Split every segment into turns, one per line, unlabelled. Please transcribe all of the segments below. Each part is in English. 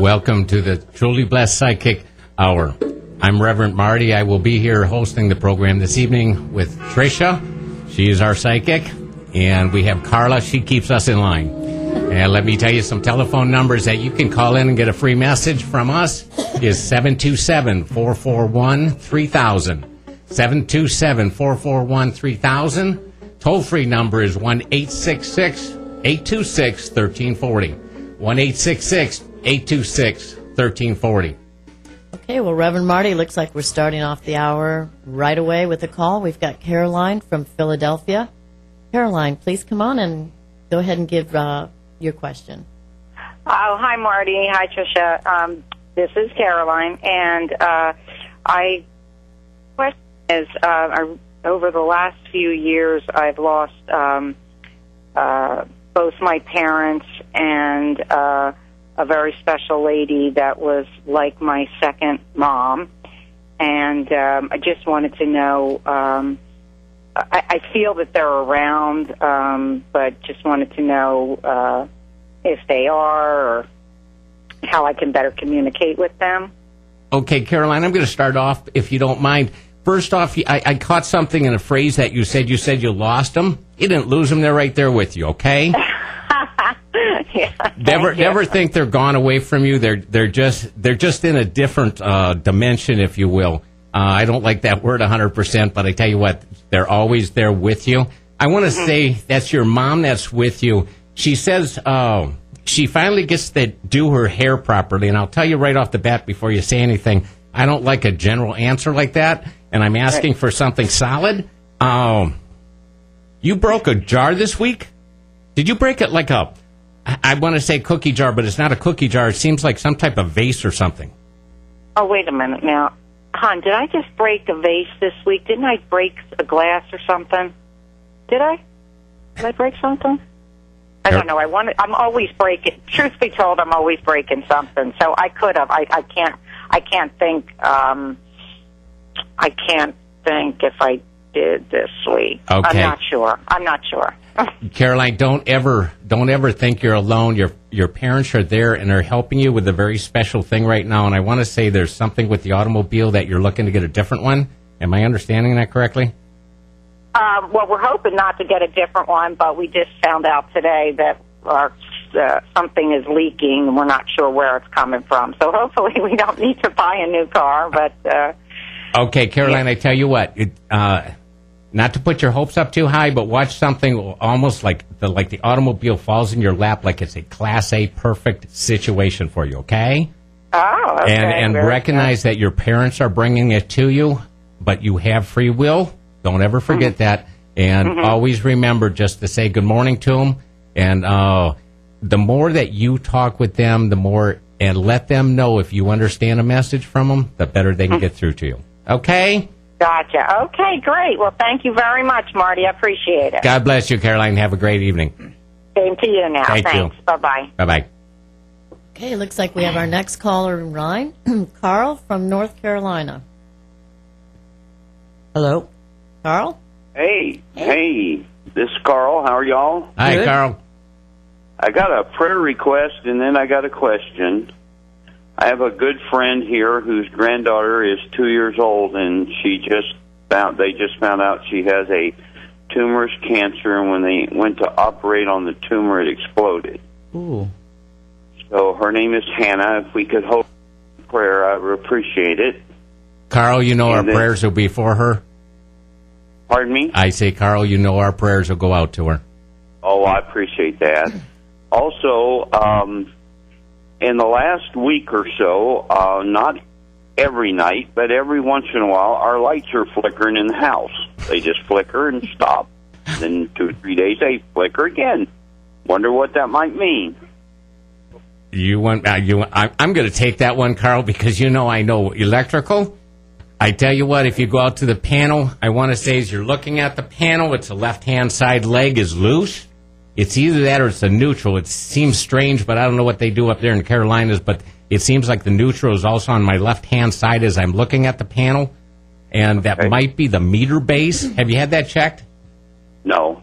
Welcome to the Truly Blessed Psychic Hour. I'm Reverend Marty. I will be here hosting the program this evening with Tricia. She is our psychic. And we have Carla. She keeps us in line. And let me tell you some telephone numbers that you can call in and get a free message from us is 727-441-3000. 727-441-3000. Toll-free number is 1-866-826-1340. 1-866-826-1340.
Okay, well, Reverend Marty, looks like we're starting off the hour right away with a call. We've got Caroline from Philadelphia. Caroline, please come on and go ahead and give your question.
Oh, hi, Marty. Hi, Tricia. This is Caroline, and question is, over the last few years, I've lost both my parents and a very special lady that was like my second mom, and I just wanted to know. I feel that they're around, but just wanted to know if they are, or how I can better communicate with them.
Okay, Caroline, I'm going to start off, if you don't mind. First off, I caught something in a phrase that you said. You said you lost them. You didn't lose them. They're right there with you, okay?
Yeah,
never think they're gone away from you. They're just in a different dimension, if you will. I don't like that word 100%, but I tell you what, they're always there with you. I want to say that's your mom that's with you. She says she finally gets to do her hair properly, and I'll tell you right off the bat before you say anything, I don't like a general answer like that, and I'm asking for something solid. You broke a jar this week? Did you break it like I want to say cookie jar, but it's not a cookie jar. It seems like some type of vase or something.
Oh, wait a minute now. Hon, did I just break a vase this week? Didn't I break a glass or something? Did I? Did I break something? I don't know. I'm always breaking. Truth be told, I'm always breaking something. So I could have. I can't think. I can't think if I did this week.
Okay.
I'm not sure.
Caroline, don't ever think you're alone. Your parents are there and are helping you with a very special thing right now. And I want to say there's something with the automobile that you're looking to get a different one. Am I understanding that correctly?
Well, we're hoping not to get a different one, but we just found out today that something is leaking, and we're not sure where it's coming from. So hopefully we don't need to buy a new car. But
okay, Caroline, yeah. I tell you what, not to put your hopes up too high, but watch something almost like the automobile falls in your lap, like it's a Class A perfect situation for you. Okay.
Oh, okay.
And recognize that your parents are bringing it to you, but you have free will. Don't ever forget that. And always remember just to say good morning to them. And the more that you talk with them, the more, and let them know if you understand a message from them, the better they can get through to you. Okay?
Gotcha. Okay, great. Well, thank you very much, Marty. I appreciate it.
God bless you, Caroline. Have a great evening.
Same to you now.
Thanks.
You. Bye-bye.
Bye-bye.
Okay, it looks like we have our next caller in line. Carl from North Carolina. Hello? Carl?
Hey, this is Carl. How are y'all?
Hi,
Good.
Carl.
I got a prayer request, and then I got a question. I have a good friend here whose granddaughter is 2 years old, and they just found out she has a tumorous cancer, and when they went to operate on the tumor, it exploded.
Ooh.
So her name is Hannah. If we could hold prayer, I would appreciate it.
Carl, you know our prayers will be for her.
Pardon me?
I say, Carl, you know our prayers will go out to her.
Oh, I appreciate that. Also, in the last week or so, not every night, but every once in a while, our lights are flickering in the house. They just flicker and stop. Then 2 or 3 days, they flicker again. Wonder what that might mean.
I'm going to take that one, Carl, because I know electrical. I tell you what, if you go out to the panel, I want to say as you're looking at the panel, it's the left-hand side leg is loose. It's either that or it's a neutral. It seems strange, but I don't know what they do up there in Carolinas, but it seems like the neutral is also on my left-hand side as I'm looking at the panel, and that might be the meter base. Have you had that checked?
No.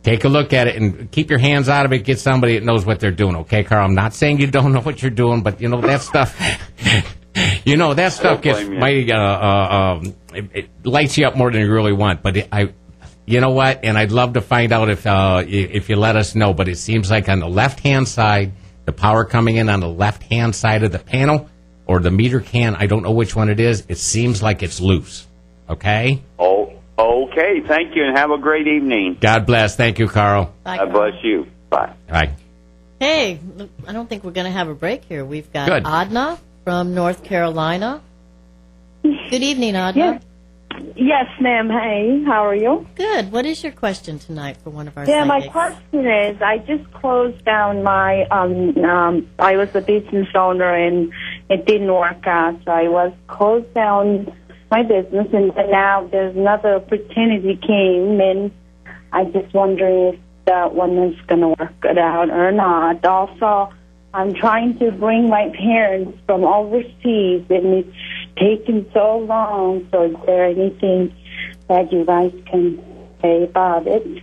Take a look at it and keep your hands out of it. Get somebody that knows what they're doing. Okay, Carl? I'm not saying you don't know what you're doing, but that stuff. That stuff gets mighty. It lights you up more than you really want. But you know what? And I'd love to find out if you let us know. But it seems like on the left-hand side, the power coming in on the left-hand side of the panel or the meter can, I don't know which one it is. It seems like it's loose. Okay?
Oh, okay. Thank you, and have a great evening.
God bless. Thank you, Carl.
Bye,
God
Carl.
bless you. Bye.
Bye.
Hey, I don't think we're going to have a break here. We've got
Good.
Adna from North Carolina. Good evening, Adna.
Yes, ma'am. Hey, how are you?
Good. What is your question tonight for one of our
Yeah, my
psychics?
question is, I just closed down my, I was a business owner and it didn't work out, so I was closed down my business, and now there's another opportunity came, and I'm just wondering if that one is going to work it out or not. Also, I'm trying to bring my parents from overseas, and it's taken so long. So is there anything that you guys can say about it?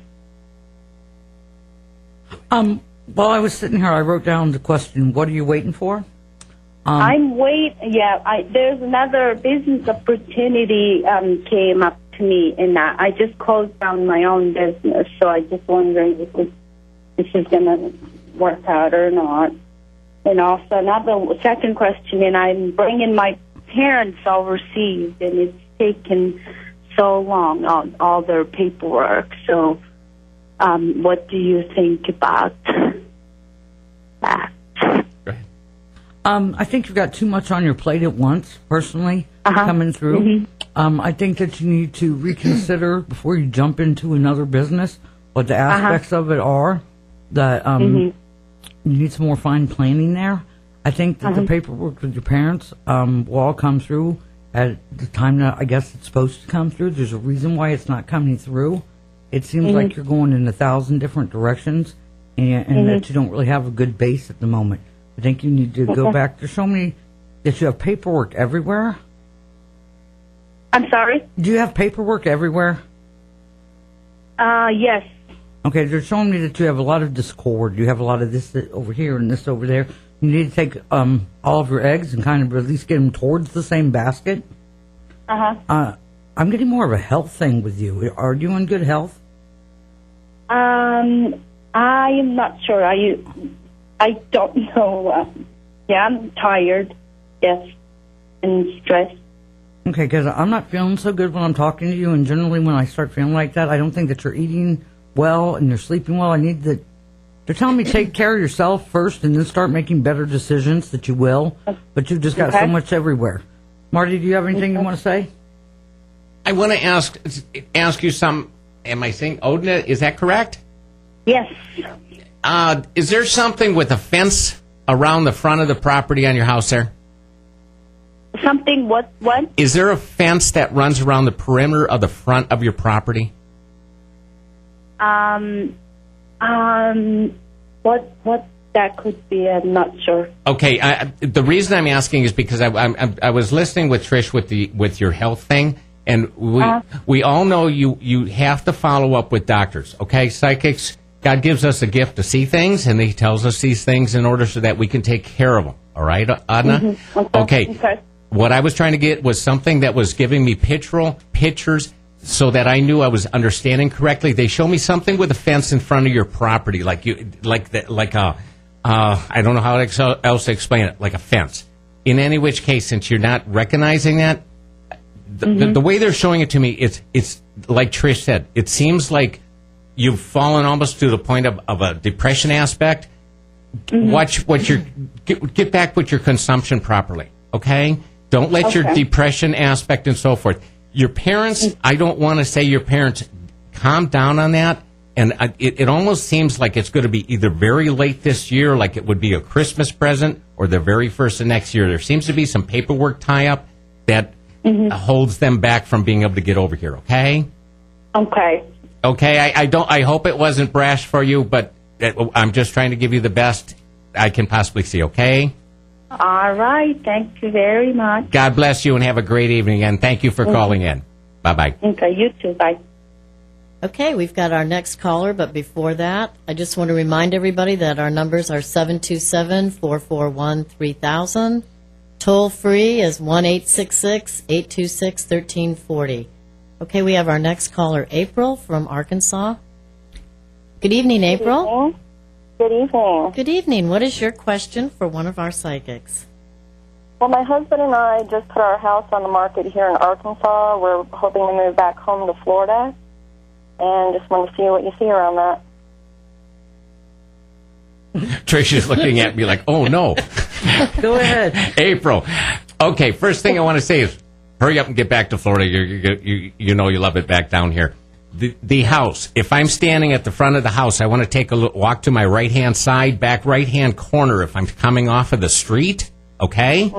While I was sitting here, I wrote down the question, what are you waiting for?
There's another business opportunity came up to me, and I just closed down my own business. So I just wondering if this is going to work out or not. And also second question, and I'm bringing my parents overseas, and it's taken so long on all their paperwork. So what do you think about that?
I think you've got too much on your plate at once, personally, coming through.
Mm-hmm.
I think that you need to reconsider before you jump into another business what the aspects of it are. That you need some more fine planning there. I think that the paperwork with your parents will all come through at the time that I guess it's supposed to come through. There's a reason why it's not coming through. It seems like you're going in 1,000 different directions, and that you don't really have a good base at the moment. I think you need to go back. There's so many that you have paperwork everywhere.
I'm sorry?
Do you have paperwork everywhere?
Yes.
Okay, they're showing me that you have a lot of discord. You have a lot of this over here and this over there. You need to take all of your eggs and kind of at least get them towards the same basket. I'm getting more of a health thing with you. Are you in good health?
I am not sure. I don't know. I'm tired, yes, and stressed.
Okay, because I'm not feeling so good when I'm talking to you, and generally when I start feeling like that, I don't think that you're eating well and you're sleeping well. They're telling me take care of yourself first and then start making better decisions that you will, but you've just got so much everywhere. Marty, do you have anything you want to say?
I want to ask you some. Am I saying Odna? Is that correct?
Yes.
Is there something with a fence around the front of the property on your house there?
Something, what?
Is there a fence that runs around the perimeter of the front of your property?
What that could be, I'm not sure.
Okay, the reason I'm asking is because I was listening with Trish with your health thing, and we all know you have to follow up with doctors. Okay, psychics. God gives us a gift to see things, and He tells us these things in order so that we can take care of them. All right, Adna? Okay. What I was trying to get was something that was giving me pictures so that I knew I was understanding correctly. They show me something with a fence in front of your property, I don't know how else to explain it, like a fence. In any which case, since you're not recognizing that, the way they're showing it to me, it's like Trish said, it seems like you've fallen almost to the point of a depression aspect. Watch get back with your consumption properly, okay? Don't let your depression aspect and so forth. Your parents, I don't want to say your parents, calm down on that. And it almost seems like it's going to be either very late this year, like it would be a Christmas present, or the very first of next year. There seems to be some paperwork tie-up that holds them back from being able to get over here, okay?
Okay.
Okay, I hope it wasn't brash for you, but I'm just trying to give you the best I can possibly see, okay?
All right. Thank you very much.
God bless you and have a great evening, and thank you for calling in. Bye-bye.
Okay, you too. Bye.
Okay, we've got our next caller, but before that, I just want to remind everybody that our numbers are 727-441-3000. Toll free is 1-866-826-1340. Okay, we have our next caller, April from Arkansas. Good evening, April.
Good evening.
Good evening. What is your question for one of our psychics?
Well, my husband and I just put our house on the market here in Arkansas. We're hoping to move back home to Florida, and just want to see what you see around that.
Tricia's looking at me like, oh, no.
Go ahead.
April. Okay, first thing I want to say is hurry up and get back to Florida. You know you love it back down here. The house, if I'm standing at the front of the house, I want to take a walk to my right-hand side, back right-hand corner if I'm coming off of the street, okay?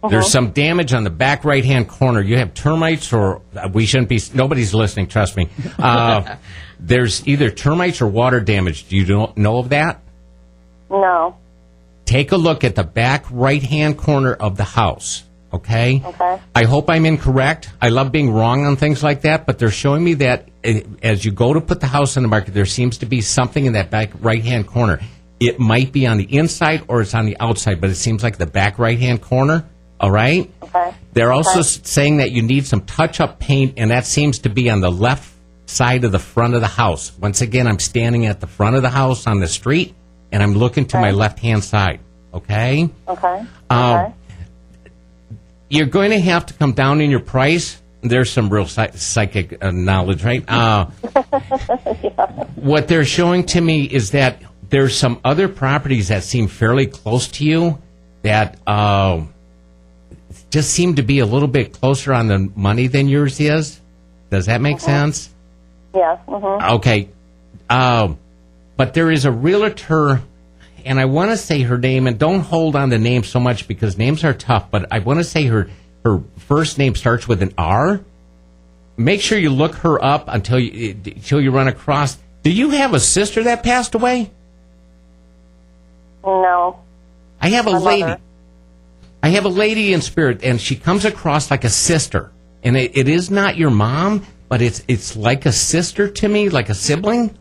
There's some damage on the back right-hand corner. You have termites or we shouldn't be, nobody's listening, trust me. There's either termites or water damage. Do you know of that?
No.
Take a look at the back right-hand corner of the house, okay?
Okay.
I hope I'm incorrect. I love being wrong on things like that, but they're showing me that as you go to put the house on the market, there seems to be something in that back right-hand corner. It might be on the inside or it's on the outside, but it seems like the back right-hand corner, all right?
Okay.
They're also saying that you need some touch-up paint, and that seems to be on the left side of the front of the house. Once again, I'm standing at the front of the house on the street, and I'm looking to my left-hand side, okay?
Okay.
You're going to have to come down in your price. There's some real psychic knowledge, right? What they're showing to me is that there's some other properties that seem fairly close to you that just seem to be a little bit closer on the money than yours is. Does that make sense?
Yes.
Okay. But there is a realtor, and I want to say her name, and don't hold on the name so much because names are tough, but I want to say her first name starts with an R. Make sure you look her up until you run across. Do you have a sister that passed away?
No.
I have a
My
lady.
mother.
I have a lady in spirit, and she comes across like a sister. And it is not your mom, but it's like a sister to me, like a sibling.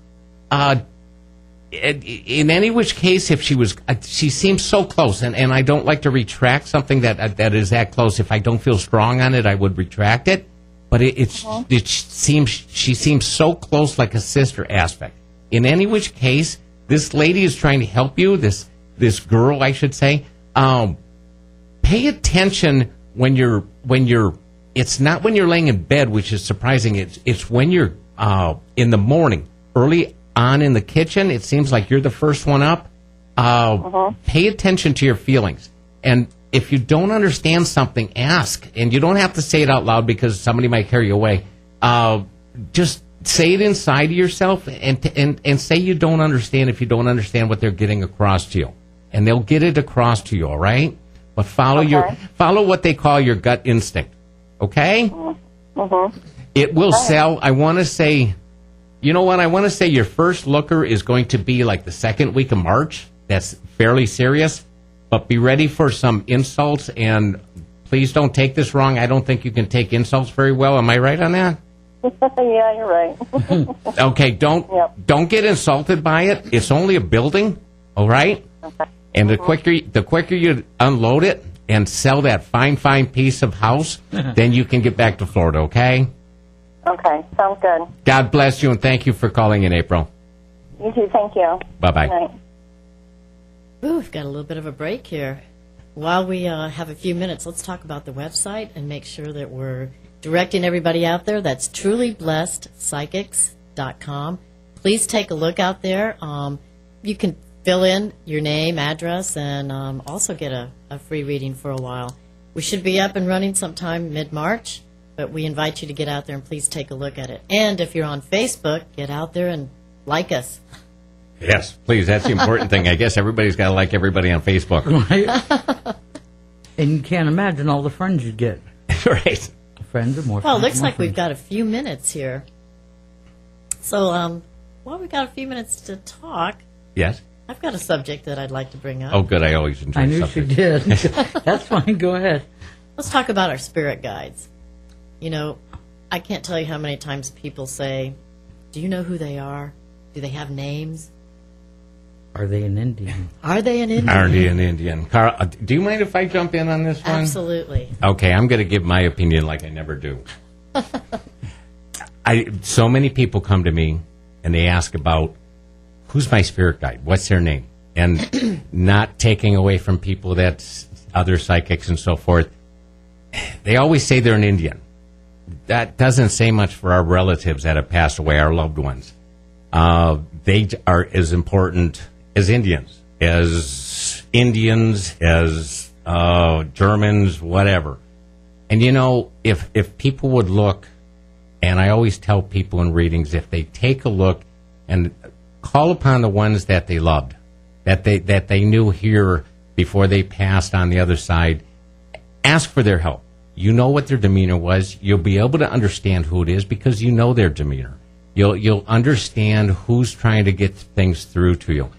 In any which case, if she seems so close, and I don't like to retract something that is that close. If I don't feel strong on it, I would retract it. But she seems so close, like a sister aspect. In any which case, this lady is trying to help you. This girl, I should say. Pay attention when you're. It's not when you're laying in bed, which is surprising. It's when you're in the morning, early on in the kitchen. It seems like you're the first one up. Pay attention to your feelings. And if you don't understand something, ask. And you don't have to say it out loud because somebody might carry you away. Just say it inside of yourself and say you don't understand if you don't understand what they're getting across to you. And they'll get it across to you, all right? But follow what they call your gut instinct. Okay? It will sell. I want to say, you know what? I want to say your first looker is going to be like the second week of March. That's fairly serious. But be ready for some insults, and please don't take this wrong. I don't think you can take insults very well. Am I right on that?
Yeah, you're right.
Okay, don't get insulted by it. It's only a building, all right?
Okay.
And the quicker you unload it and sell that fine piece of house, then you can get back to Florida, okay?
Okay, sounds good.
God bless you, and thank you for calling in, April.
You too, thank you.
Bye-bye.
Good night.
Ooh, we've got a little bit of a break here. While we have a few minutes, let's talk about the website and make sure that we're directing everybody out there. That's trulyblessedpsychics.com. Please take a look out there. You can fill in your name, address, and also get a free reading for a while. We should be up and running sometime mid-March, but we invite you to get out there and please take a look at it. And if you're on Facebook, get out there and like us.
Yes, please. That's the important thing. I guess everybody's got to like everybody on Facebook.
Right? And you can't imagine all the friends you'd get.
Right.
Friends or more friends.
Well, it looks
more
like we've
friends.
got a few minutes here. So, while we've got a few minutes to talk,
Yes?
I've got a subject that I'd like to bring up.
Oh, good. I always enjoy
I knew
something.
she did. That's fine. Go ahead.
Let's talk about our spirit guides. You know, I can't tell you how many times people say, Do you know who they are? Do they have names?
Are they an Indian?
Are they an Indian?
Are they an Indian? Carl, do you mind if I jump in on this one?
Absolutely.
Okay, I'm going to give my opinion like I never do. So many people come to me and they ask about who's my spirit guide, what's their name, and not taking away from people that's other psychics and so forth. They always say they're an Indian. That doesn't say much for our relatives that have passed away, our loved ones. They are as important as Indians, as Germans, whatever. And you know, if people would look, and I always tell people in readings, if they take a look and call upon the ones that they loved, that they knew here before they passed on the other side, ask for their help. You know what their demeanor was. You'll be able to understand who it is because you know their demeanor. You'll understand who's trying to get things through to you.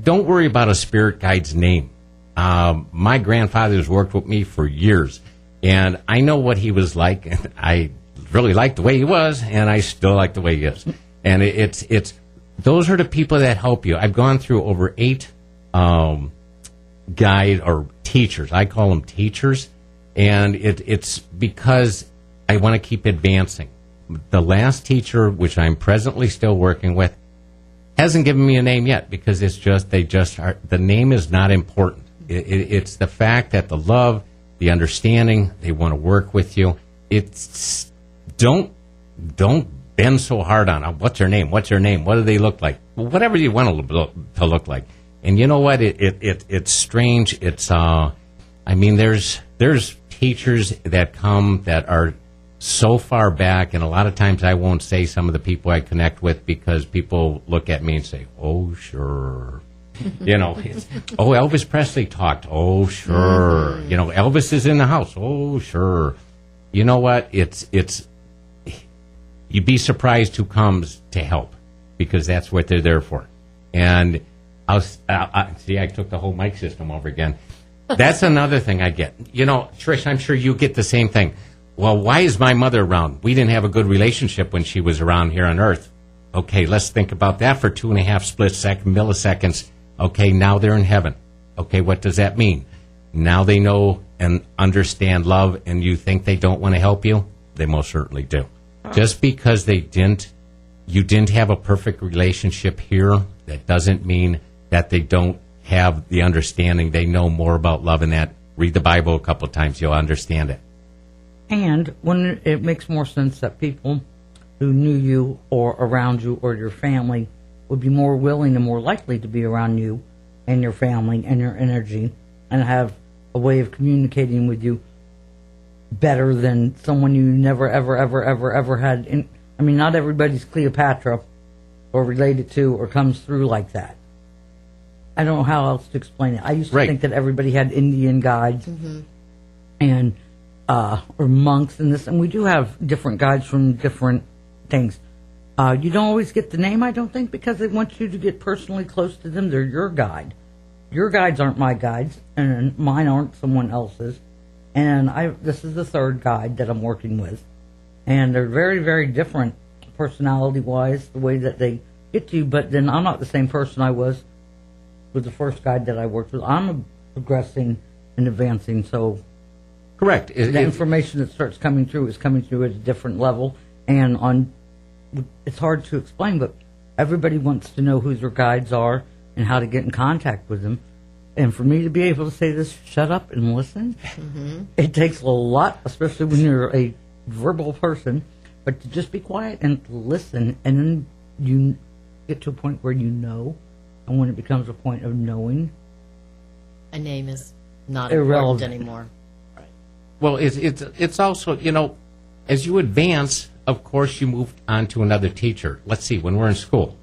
Don't worry about a spirit guide's name. My grandfather's worked with me for years, and I know what he was like, and I really liked the way he was, and I still like the way he is. And it's those are the people that help you. I've gone through over 8 guide or teachers. I call them teachers, and it's because I want to keep advancing. The last teacher, which I'm presently still working with, hasn't given me a name yet because the name is not important. It's the fact that the love, the understanding, they want to work with you. It's don't bend so hard on what's their name, what do they look like, whatever you want to look like. And you know what? It's strange. It's there's teachers that come that are so far back, and a lot of times I won't say some of the people I connect with because people look at me and say, "Oh, sure." You know, Elvis Presley talked. Oh, sure. Mm-hmm. You know, Elvis is in the house. Oh, sure. You know what? It's you'd be surprised who comes to help because that's what they're there for. And I took the whole mic system over again. That's another thing I get. You know, Trish, I'm sure you get the same thing. Well, why is my mother around? We didn't have a good relationship when she was around here on Earth. Okay, let's think about that for 2.5 milliseconds. Okay, now they're in heaven. Okay, what does that mean? Now they know and understand love, and you think they don't want to help you? They most certainly do. Just because you didn't have a perfect relationship here, that doesn't mean that they don't have the understanding. They know more about love and that. Read the Bible a couple of times, you'll understand it.
And when it makes more sense that people who knew you or around you or your family would be more willing and more likely to be around you and your family and your energy and have a way of communicating with you better than someone you never, ever had. Not everybody's Cleopatra or related to or comes through like that. I don't know how else to explain it. I used to think that everybody had Indian guides and or monks and this, and we do have different guides from different things. You don't always get the name, I don't think, because they want you to get personally close to them. They're your guide. Your guides aren't my guides, and mine aren't someone else's. And this is the third guide that I'm working with. And they're very, very different personality-wise, the way that they get to you. But then I'm not the same person I was with the first guide that I worked with. I'm progressing and advancing, so...
Correct.
The information that starts coming through is coming through at a different level. And it's hard to explain, but everybody wants to know who their guides are and how to get in contact with them. And for me to be able to say this, shut up and listen, it takes a lot, especially when you're a verbal person, but to just be quiet and listen, and then you get to a point where you know, and when it becomes a point of knowing,
a name is not
irrelevant
important anymore.
Well, it's also, as you advance, of course, you move on to another teacher. Let's see, when we're in school,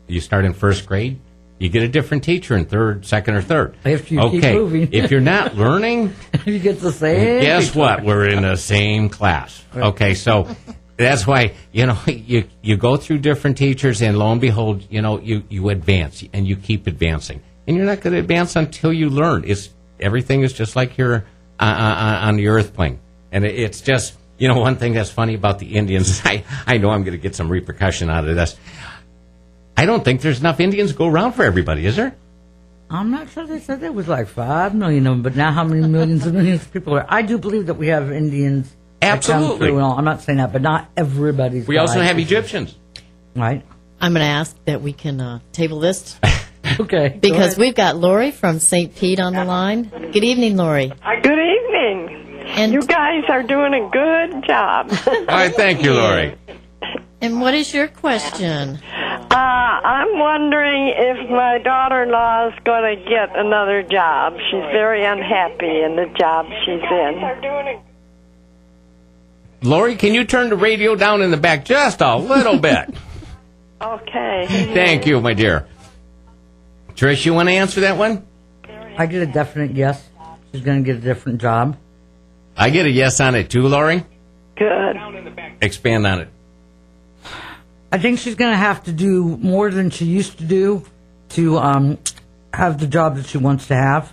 you start in first grade, you get a different teacher in second or third.
If you keep moving.
If you're not learning,
you get the same.
Guess what? We're in the same class. Okay, so that's why, you go through different teachers, and lo and behold, you advance, and you keep advancing. And you're not going to advance until you learn. Everything is just like you're on the earth plane. And it's just, You know, one thing that's funny about the Indians, I know I'm going to get some repercussion out of this. I don't think there's enough Indians to go around for everybody, is there?
I'm not sure. They said there was like 5 million of them, but now how many millions and millions of people are? I do believe that we have Indians.
Absolutely.
I'm not saying that, but not everybody's.
We also have Egyptians.
Right.
I'm going to ask that we can table this.
Okay.
Because we've got Lori from St. Pete on the line. Good evening, Lori.
Good evening.
And
you guys are doing a good job.
All right, thank you, Lori.
And what is your question?
I'm wondering if my daughter-in-law is going to get another job. She's very unhappy in the job she's in.
Lori, can you turn the radio down in the back just a little bit?
Okay.
Thank you, my dear. Trish, you want to answer that one?
I get a definite yes. She's going to get a different job.
I get a yes on it too, Lori.
Good.
Expand on it.
I think she's going to have to do more than she used to do to have the job that she wants to have.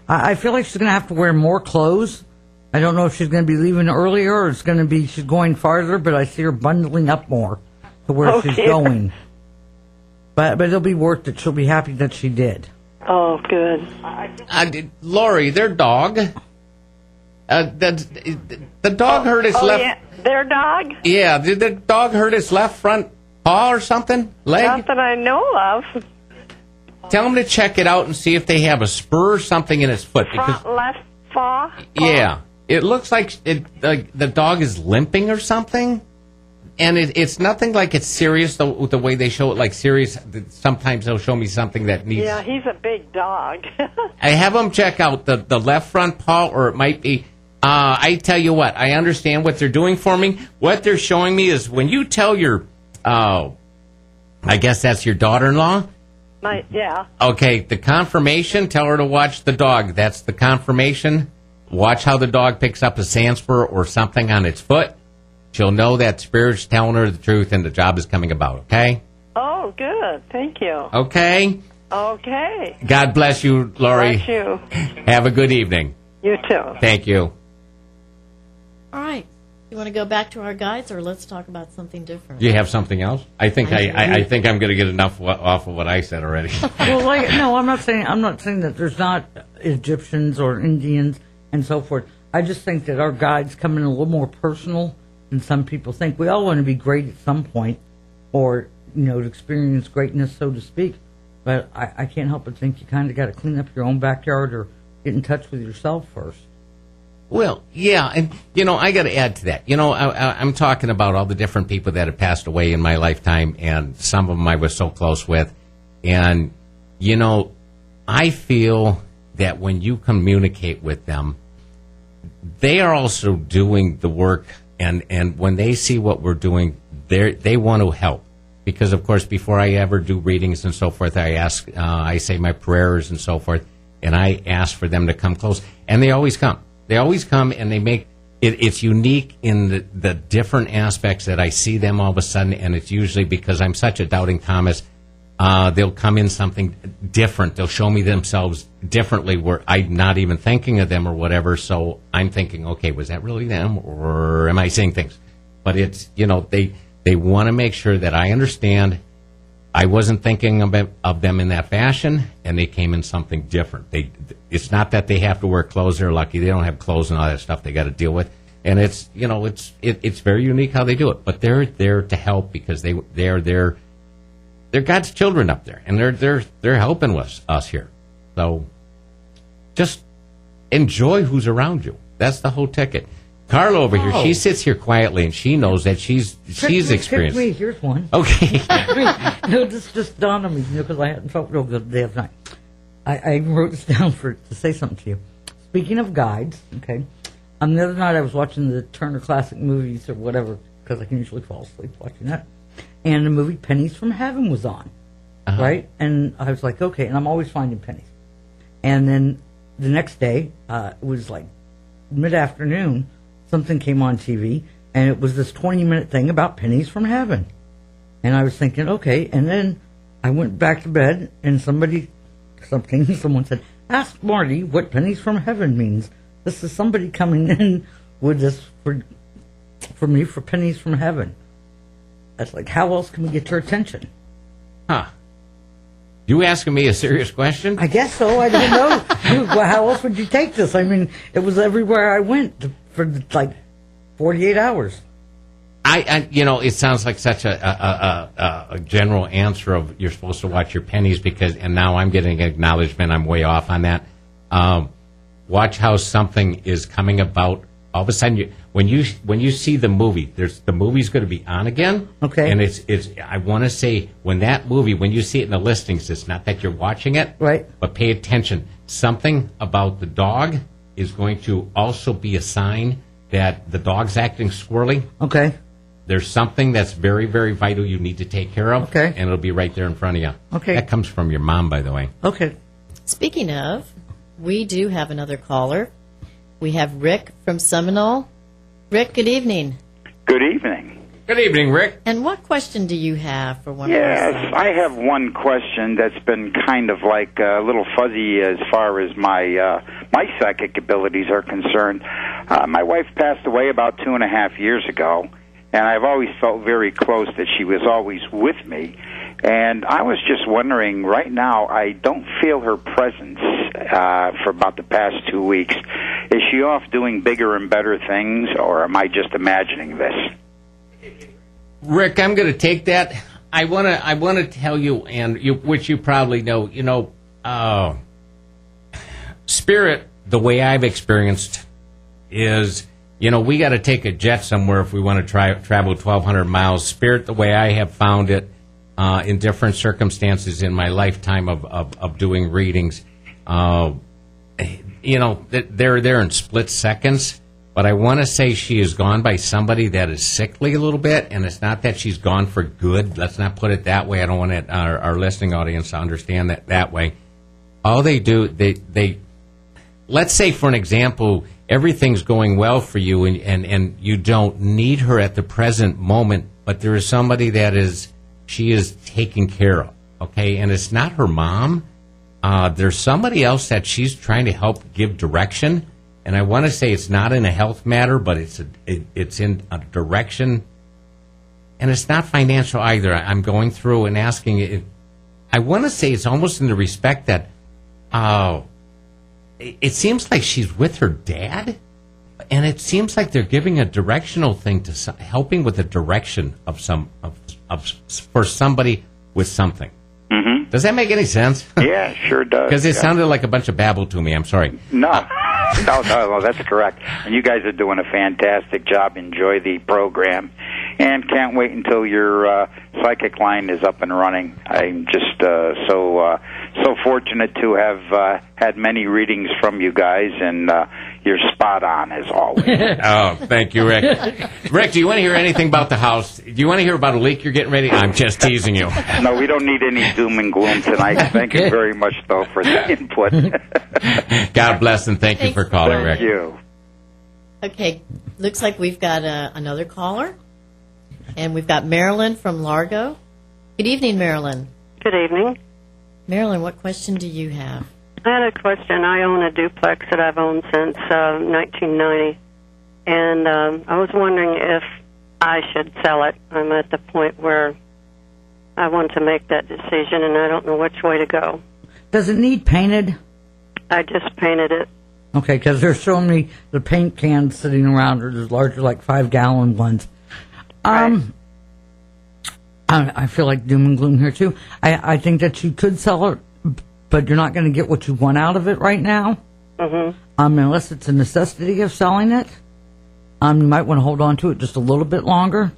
I feel like she's going to have to wear more clothes. I don't know if she's going to be leaving earlier or it's going to be she's going farther, but I see her bundling up more to where she's going. But it'll be worth it. She'll be happy that she did.
Oh, good.
Lori, their dog. The dog hurt his left.
Yeah. Their dog?
Yeah, did the dog hurt his left front paw or something? Leg?
Not that I know of.
Tell him to check it out and see if they have a spur or something in his foot.
Front left paw?
Yeah, it looks like the dog is limping or something. And it's nothing like it's serious, the way they show it, like serious. Sometimes they'll show me something that needs...
Yeah, he's a big dog.
I have them check out the left front paw, or it might be... I tell you what, I understand what they're doing for me. What they're showing me is when you tell your... I guess that's your daughter-in-law?
Yeah.
Okay, the confirmation, tell her to watch the dog. That's the confirmation. Watch how the dog picks up a sand spur or something on its foot. She'll know that Spirit's telling her the truth and the job is coming about, okay?
Oh, good. Thank you.
Okay?
Okay.
God bless you, Lori.
Bless you.
Have a good evening.
You too.
Thank you.
All right. You want to go back to our guides, or let's talk about something different?
Do you have something else? I think I think I'm going to get enough off of what I said already.
Well, no, I'm not saying that there's not Egyptians or Indians and so forth. I just think that our guides come in a little more personal than some people think. We all want to be great at some point, or to experience greatness, so to speak. But I can't help but think you kind of got to clean up your own backyard or get in touch with yourself first.
Well, yeah, and, I got to add to that. I'm talking about all the different people that have passed away in my lifetime, and some of them I was so close with. And, I feel that when you communicate with them, they are also doing the work, and when they see what we're doing, they want to help. Because, of course, before I ever do readings and so forth, I say my prayers and so forth, and I ask for them to come close. And they always come. They always come, and they make it's unique in the different aspects that I see them all of a sudden, and it's usually because I'm such a doubting Thomas. They'll come in something different. They'll show me themselves differently where I'm not even thinking of them or whatever. So I'm thinking, okay, was that really them, or am I seeing things? But it's, they want to make sure that I understand I wasn't thinking of them in that fashion, and they came in something different. It's not that they have to wear clothes. They're lucky. They don't have clothes and all that stuff they got to deal with. And it's very unique how they do it. But they're there to help because they're God's children up there, and they're helping us here. So just enjoy who's around you. That's the whole ticket. Carla over here, she sits here quietly, and she knows that she's experienced.
Me. Here's one.
Okay.
This just dawned on me, because I hadn't felt real good the day of night. I wrote this down to say something to you. Speaking of guides, okay, the other night I was watching the Turner Classic Movies or whatever, because I can usually fall asleep watching that, and the movie Pennies from Heaven was on, right? And I was like, okay, and I'm always finding pennies. And then the next day, it was like mid-afternoon, something came on TV, and it was this 20-minute thing about pennies from heaven. And I was thinking, okay, and then I went back to bed, and someone said, ask Marty what pennies from heaven means. This is somebody coming in with this for for me for pennies from heaven. That's like, how else can we get your attention?
Huh. You asking me a serious question?
I guess so. I don't know. Well, how else would you take this? I mean, it was everywhere I went for like 48 hours.
It sounds like such a general answer of you're supposed to watch your pennies and now I'm getting acknowledgement. I'm way off on that. Watch how something is coming about. All of a sudden, when you see the movie, the movie's going to be on again.
Okay.
And it's I want to say when you see it in the listings, it's not that you're watching it,
right?
But pay attention. Something about the dog is going to also be a sign that the dog's acting squirrely.
Okay.
There's something that's very, very vital you need to take care of.
Okay.
And it'll be right there in front of you.
Okay.
That comes from your mom, by the way.
Okay.
Speaking of, we do have another caller. We have Rick from Seminole. Rick, good evening.
Good evening.
Good evening, Rick.
And what question do you have for one of
Yes,
us?
I have one question that's been kind of like a little fuzzy as far as my psychic abilities are concerned. My wife passed away about 2.5 years ago, and I've always felt very close that she was always with me. And I was just wondering, right now, I don't feel her presence for about the past 2 weeks. Is she off doing bigger and better things, or am I just imagining this?
Rick, I'm going to take that. I want to tell you, which you probably know, spirit, the way I've experienced is, we got to take a jet somewhere if we want to travel 1,200 miles. Spirit, the way I have found it in different circumstances in my lifetime of doing readings, they're there in split seconds. But I want to say she is gone by somebody that is sickly a little bit, and it's not that she's gone for good. Let's not put it that way. I don't want our listening audience to understand that way. All they do, they let's say, for an example, everything's going well for you, and you don't need her at the present moment, but there is somebody she is taking care of, okay? And it's not her mom. There's somebody else that she's trying to help give direction. And I want to say it's not in a health matter, but it's in a direction, and it's not financial either. I'm going through and asking it. I want to say it's almost in the respect that it seems like she's with her dad, and it seems like they're giving a directional thing to helping with the direction of for somebody with something.
Mm-hmm.
Does that make any sense?
Yeah, sure does.
Because it sounded like a bunch of babble to me. I'm sorry.
No, that's correct. And you guys are doing a fantastic job. Enjoy the program. And can't wait until your psychic line is up and running. I'm just so fortunate to have had many readings from you guys, and you're spot on as always.
Oh, thank you, Rick. Rick, do you want to hear anything about the house? Do you want to hear about a leak you're getting ready? I'm just teasing you.
No, we don't need any doom and gloom tonight. Thank you very much, though, for the input.
God bless, and thank you for calling, Rick.
Thank you.
Okay, looks like we've got another caller. And we've got Marilyn from Largo. Good evening, Marilyn.
Good evening.
Marilyn, what question do you have?
I had a question. I own a duplex that I've owned since 1990, and I was wondering if I should sell it. I'm at the point where I want to make that decision, and I don't know which way to go.
Does it need painted?
I just painted it.
Okay, because they're showing me the paint cans sitting around, or there's larger, like 5-gallon ones.
Right.
I feel like doom and gloom here too. I think that you could sell it, but you're not going to get what you want out of it right now.
Mm-hmm.
Unless it's a necessity of selling it. You might want to hold on to it just a little bit longer.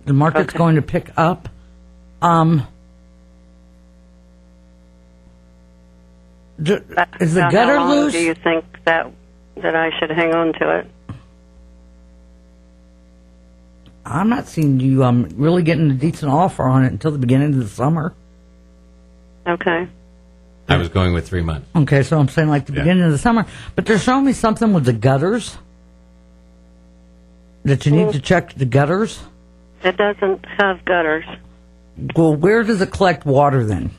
The market's going to pick up. Is the gutter
how long
loose?
Do you think that I should hang on to it?
I'm not seeing you really getting a decent offer on it until the beginning of the summer.
Okay.
I was going with 3 months.
Okay, so I'm saying like the beginning of the summer. But they're showing me something with the gutters. That you need to check the gutters.
It doesn't have gutters.
Well, where does it collect water then?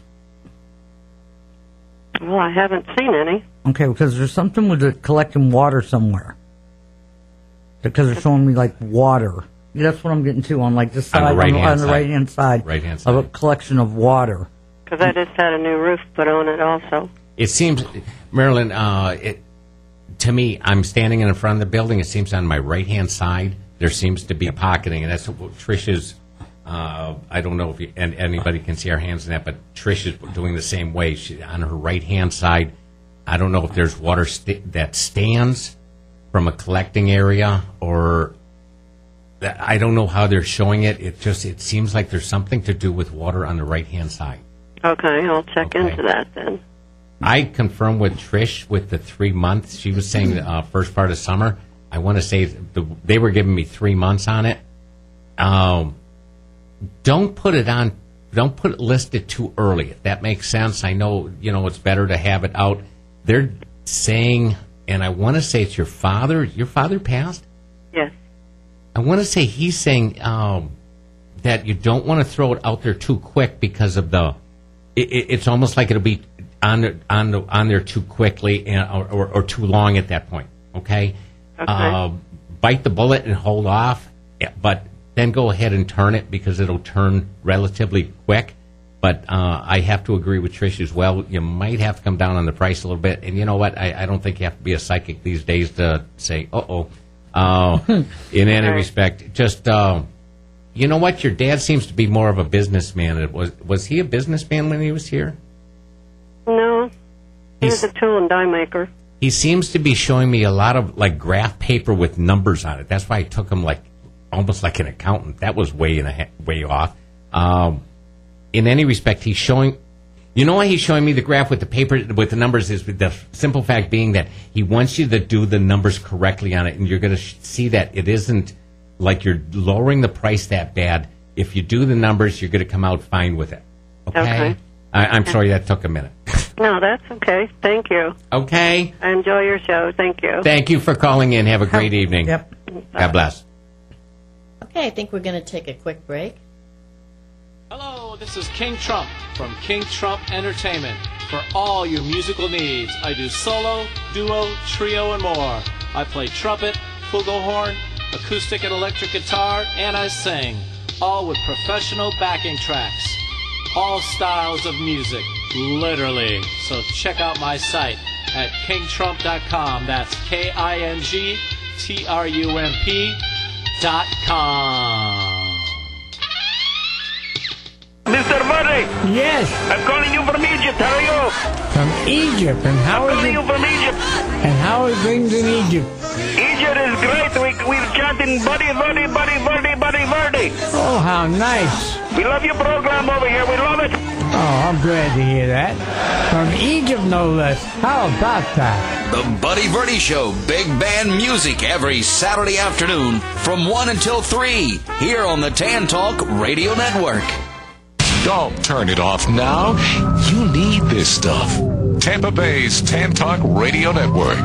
Well, I haven't seen any.
Okay, because there's something with it collecting water somewhere. because they're showing me like water. That's what I'm getting to on like the side, on the right-hand side, of a collection of water.
Because I just had a new roof put on it also.
It seems, Marilyn, to me, I'm standing in front of the building. It seems on my right-hand side there seems to be pocketing, and that's what Trish's. I don't know if anybody can see our hands in that, but Trish is doing the same way. On her right-hand side, I don't know if there's water that stands from a collecting area, or I don't know how they're showing it. It seems like there's something to do with water on the right-hand side.
Okay, I'll check into that then.
I confirmed with Trish with the 3 months. She was saying first part of summer. I want to say they were giving me 3 months on it. Don't put it on. Don't list it too early. If that makes sense. I know it's better to have it out. They're saying, and I want to say it's your father. Your father passed?
Yes.
I want to say he's saying that you don't want to throw it out there too quick because of it's almost like it'll be on there too quickly or too long at that point. Okay. Bite the bullet and hold off, but then go ahead and turn it because it'll turn relatively quick. But I have to agree with Trish as well. You might have to come down on the price a little bit. And you know what? I don't think you have to be a psychic these days to say, in any respect. Just, you know what? Your dad seems to be more of a businessman. Was he a businessman when he was here?
No. He was a tool and die maker.
He seems to be showing me a lot of like graph paper with numbers on it. That's why I took him almost like an accountant. That was way off. In any respect, he's showing. You know why he's showing me the graph with the paper with the numbers is the simple fact being that he wants you to do the numbers correctly on it, and you're going to see that it isn't like you're lowering the price that bad. If you do the numbers, you're going to come out fine with it. Okay. I'm sorry that took a minute.
No, that's okay. Thank you.
Okay.
I enjoy your show. Thank you.
Thank you for calling in. Have a great evening.
Yep.
God bless.
Okay, I think we're going to take a quick break.
Hello, this is King Trump from King Trump Entertainment. For all your musical needs, I do solo, duo, trio, and more. I play trumpet, flugelhorn, acoustic and electric guitar, and I sing, all with professional backing tracks. All styles of music, literally. So check out my site at kingtrump.com. That's KINGTRUMP.com.
Mr. Murray!
Yes?
I'm calling you from Egypt. How are you?
From Egypt? And how
I'm
is
calling
it?
you from Egypt.
And how are things in Egypt?
Egypt is great. We're chanting Buddy, Buddy, Buddy, Buddy, Buddy, Buddy.
Oh, how nice.
We love your program over here. We love it.
Oh, I'm glad to hear that. From Egypt, no less. How about that?
The Buddy Verde Show, big band music every Saturday afternoon from 1 until 3 here on the Tan Talk Radio Network.
Don't turn it off now. You need this stuff. Tampa Bay's Tan Talk Radio Network.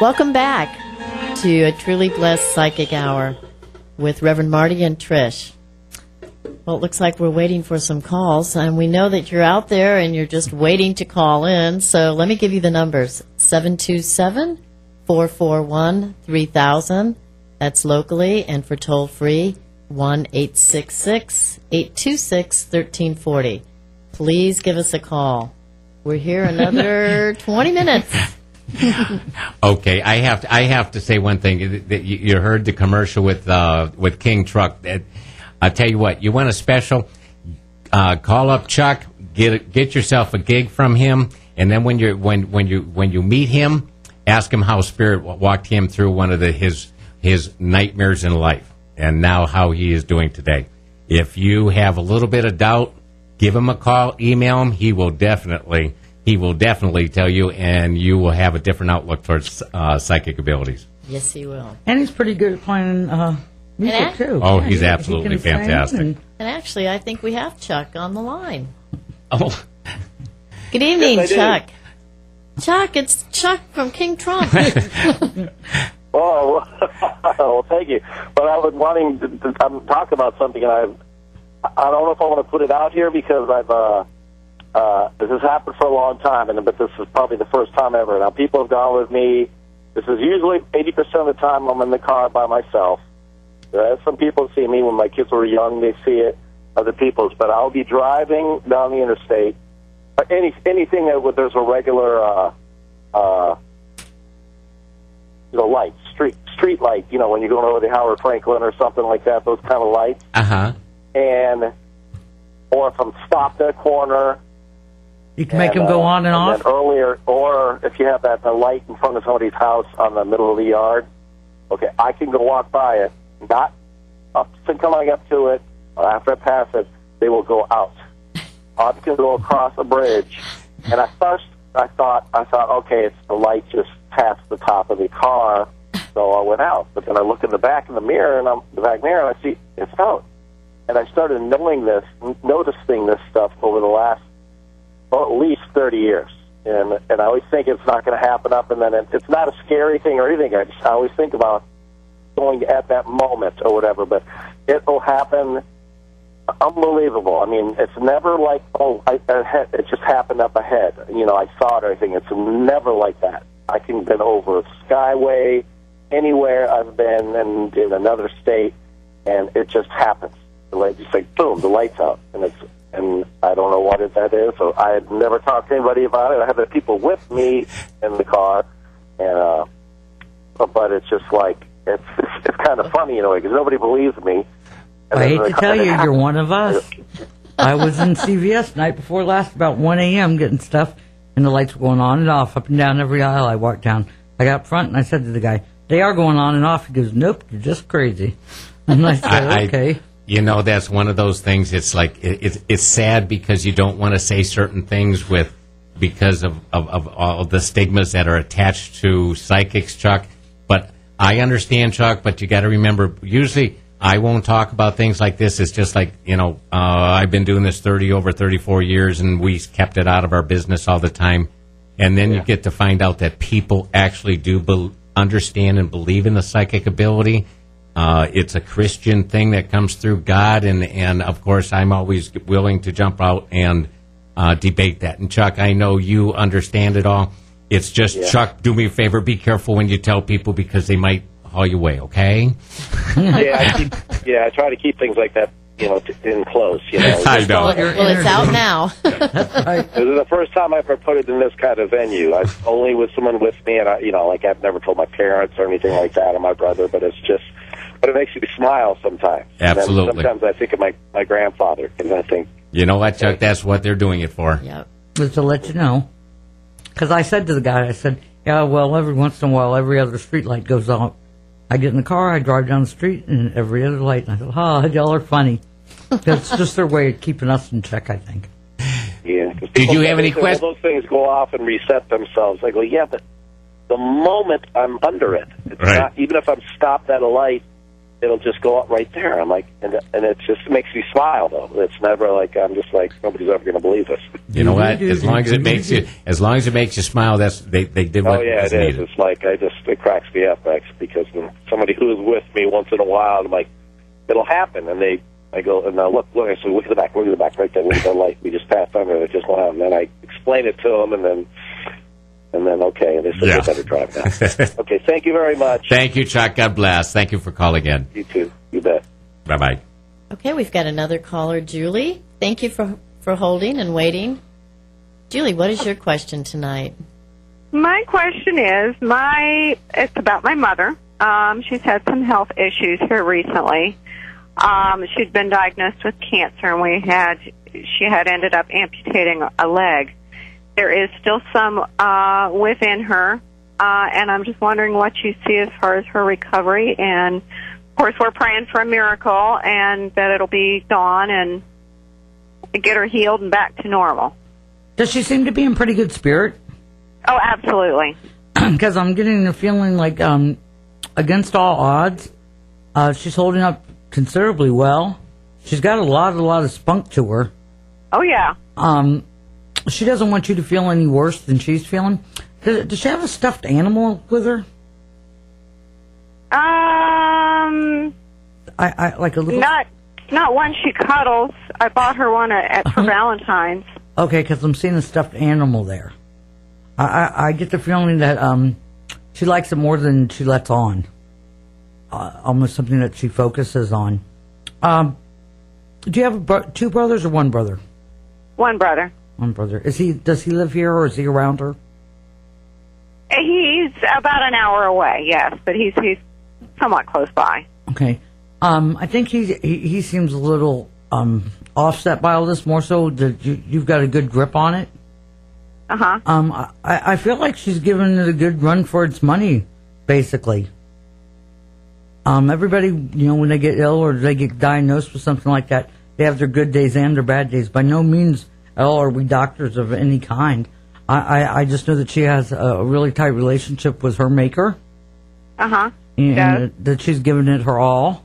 Welcome back to a truly blessed psychic hour with Reverend Marty and Trish. Well, it looks like we're waiting for some calls, and we know that you're out there and you're just waiting to call in. So let me give you the numbers. 727-441-3000. That's locally, and for toll-free, 1-866-826-1340. Please give us a call. We're here another 20 minutes.
Okay, I have to say one thing. You heard the commercial with King Truck. I'll tell you what. You want a special? Call up Chuck. Get yourself a gig from him, and then when you meet him, ask him how Spirit walked him through one of his nightmares in life, and now how he is doing today. If you have a little bit of doubt, give him a call, email him. He will definitely tell you, and you will have a different outlook towards psychic abilities.
Yes, he will.
And he's pretty good at playing music, too.
Oh, he's absolutely fantastic.
And actually, I think we have Chuck on the line.
Oh.
Good evening,
Yes,
Chuck. Chuck, it's Chuck from King Trump.
Oh, well, thank you. But I was wanting to talk about something, and I don't know if I want to put it out here because this has happened for a long time, but this is probably the first time ever. Now, people have gone with me. This is usually 80% of the time I'm in the car by myself. There are some people see me when my kids were young. They see it, other people's. But I'll be driving down the interstate. Anything that there's a regular, light, street light. When you're going over the Howard Franklin or something like that, those kind of lights. Or if I'm stopped at a corner.
You can make them go on and off?
Then earlier, or if you have that light in front of somebody's house on the middle of the yard, okay, I can go walk by it, not up until I get to it, or after I pass it, they will go out. I can go across a bridge, and I thought, okay, it's the light just past the top of the car, so I went out. But then I look in the back mirror, and I see it's out. And I started noticing this stuff over the last, at least 30 years. And I always think it's not going to happen up, and then it's not a scary thing or anything. I always think about going at that moment or whatever, but it will happen. Unbelievable. I mean, it's never like, it just happened up ahead. I saw it or anything. It's never like that. I can been over Skyway, anywhere I've been, and in another state, and it just happens. The light just like boom, the light's out, and I don't know what that is. So I had never talked to anybody about it. I had the people with me in the car, and but it's just like it's kind of funny in a way because nobody believes me. And
I hate to tell you, you're one of us. I was in CVS night before last about 1 a.m. getting stuff, and the lights were going on and off up and down every aisle I walked down. I got up front and I said to the guy, "They are going on and off." He goes, "Nope, you're just crazy." And I said, "Okay."
That's one of those things. It's like it's sad because you don't want to say certain things because of all the stigmas that are attached to psychics, Chuck. But I understand, Chuck. But you got to remember, usually I won't talk about things like this. It's just like I've been doing this over 34 years, and we kept it out of our business all the time. And then you get to find out that people actually do understand and believe in the psychic ability. It's a Christian thing that comes through God, and of course, I'm always willing to jump out and debate that. And Chuck, I know you understand it all. It's just, Chuck, do me a favor, be careful when you tell people because they might haul you away, okay?
I try to keep things like that, in close.
I know.
Well, it's out now.
This is the first time I've ever put it in this kind of venue. I've only with someone with me, and I've never told my parents or anything like that, or my brother, but it makes you smile sometimes.
Absolutely.
And then sometimes I think of my grandfather, and I think,
you know what, Chuck? That's what they're doing it for.
Yep.
Just to let you know. Because I said to the guy, yeah, well, every once in a while, every other street light goes out. I get in the car, I drive down the street, and every other light, and I thought, y'all are funny. That's just their way of keeping us in check, I think.
Yeah.
Did you have any questions?
Those things go off and reset themselves. I go, yeah, but the moment I'm under it, it's not, even if I'm stopped at a light, it'll just go up right there. I'm like, and it just makes me smile, though. It's never like I'm just like nobody's ever going to believe this.
You know what? As long as it makes you smile, they did what was needed.
It's like it cracks me up because when somebody who is with me once in a while, I'm like, it'll happen, and I go and look. I say, look at the back right there. Look at the light. We just passed under it. It just went out, and then I explain it to them, and then okay, and they said, "You better drive now." Okay, thank you very much.
Thank you, Chuck. God bless. Thank you for calling in.
You too. You bet.
Bye-bye.
Okay, we've got another caller, Julie. Thank you for holding and waiting. Julie, what is your question tonight?
My question is, it's about my mother. She's had some health issues here recently. She'd been diagnosed with cancer, and she had ended up amputating a leg. There is still some within her, and I'm just wondering what you see as far as her recovery. And, of course, we're praying for a miracle and that it'll be gone and get her healed and back to normal.
Does she seem to be in pretty good spirit?
Oh, absolutely.
Because I'm getting the feeling like, against all odds, she's holding up considerably well. She's got a lot of spunk to her.
Oh, yeah.
She doesn't want you to feel any worse than she's feeling. Does she have a stuffed animal with her? I like a little.
Not one she cuddles. I bought her one for Valentine's.
Okay, because I'm seeing a stuffed animal there. I get the feeling that she likes it more than she lets on. Almost something that she focuses on. Do you have two brothers or one brother?
One brother.
One brother. Does he live here or is he around her?
He's about an hour away, yes, but he's somewhat close by.
Okay. I think he seems a little offset by all this, more so that you've got a good grip on it.
Uh-huh.
I feel like she's giving it a good run for its money, basically. Everybody, when they get ill or they get diagnosed with something like that, they have their good days and their bad days. By no means at all are we doctors of any kind. I just know that she has a really tight relationship with her maker.
Uh-huh.
And that she's given it her all.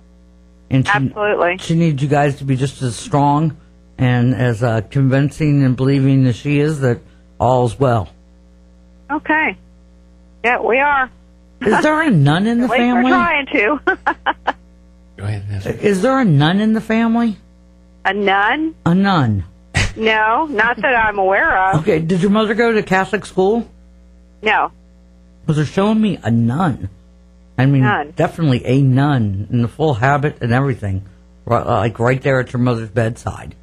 And
Absolutely.
She needs you guys to be just as strong and as convincing and believing as she is that all's well.
Okay. Yeah, we are.
Is there a nun in the
At least
family?
we're trying to.
Go ahead.
Is there a nun in the family?
A nun?
A nun.
No, not that I'm aware of.
Okay, did your mother go to Catholic school?
No.
Because they're showing me a nun. I mean, definitely a nun in the full habit and everything. Like right there at your mother's bedside.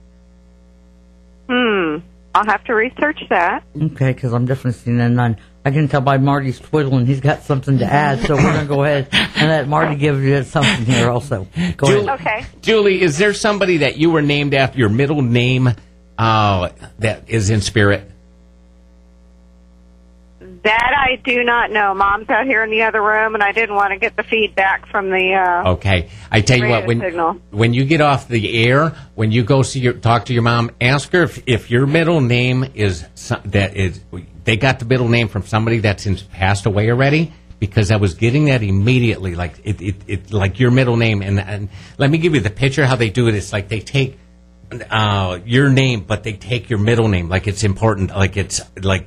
I'll have to research that.
Okay, because I'm definitely seeing a nun. I can tell by Marty's twiddling he's got something to add, so we're going to go ahead and let Marty give you something here also. Go ahead.
Okay.
Julie, is there somebody that you were named after, your middle name, that is in spirit?
That I do not know. Mom's out here in the other room, and I didn't want to get the feedback from the
Okay. I tell you what, when you get off the air, when you go talk to your mom, ask her if your middle name they got the middle name from somebody that's passed away already, because I was getting that immediately, like it like your middle name. And let me give you the picture how they do it. It's like they take your name, but they take your middle name, like it's important, like it's like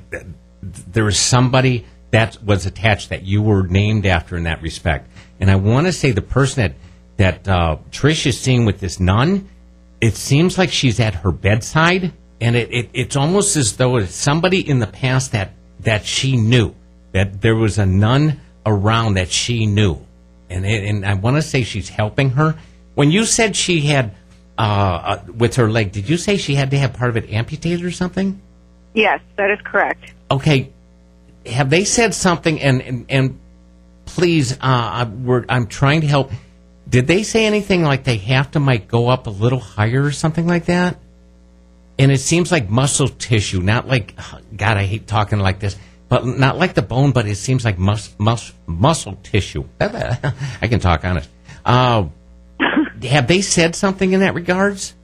there was somebody that was attached that you were named after in that respect. And I want to say the person that Trish is seeing with this nun, it seems like she's at her bedside, and it's almost as though it's somebody in the past that she knew, that there was a nun around that she knew. And I want to say she's helping her. When you said she had, with her leg, did you say she had to have part of it amputated or something?
Yes, that is correct.
Okay, have they said something? And please, I'm trying to help. Did they say anything like they might go up a little higher or something like that? And it seems like muscle tissue, not like, God, I hate talking like this, but not like the bone, but it seems like muscle tissue. I can talk on it. Have they said something in that regards?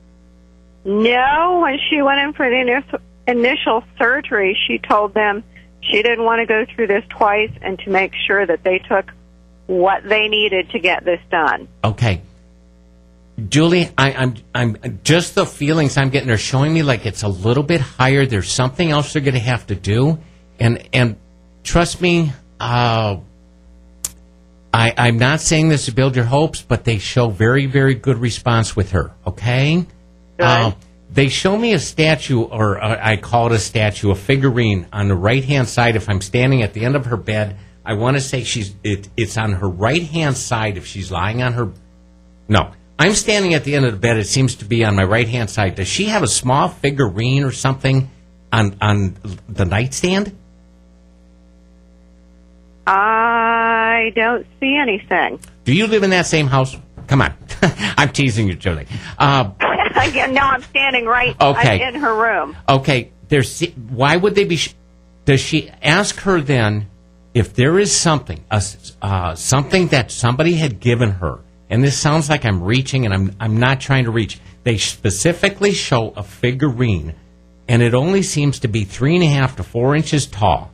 No, when she went in for the initial surgery, she told them she didn't want to go through this twice, and to make sure that they took what they needed to get this done.
Okay. Julie, I'm just the feelings I'm getting are showing me like it's a little bit higher. There's something else they're going to have to do, and trust me, I'm not saying this to build your hopes, but they show very, very good response with her. Okay. They show me a statue, or I call it a statue, a figurine on the right-hand side. If I'm standing at the end of her bed, I want to say it's on her right-hand side if she's lying on her... No, I'm standing at the end of the bed. It seems to be on my right-hand side. Does she have a small figurine or something on the nightstand?
I don't see anything.
Do you live in that same house? Come on. I'm teasing you, Julie.
Again, no, I'm standing right in her room.
Okay. Why would they be... Does she ask her then if there is something, something that somebody had given her, and this sounds like I'm reaching, and I'm not trying to reach. They specifically show a figurine, and it only seems to be 3.5 to 4 inches tall.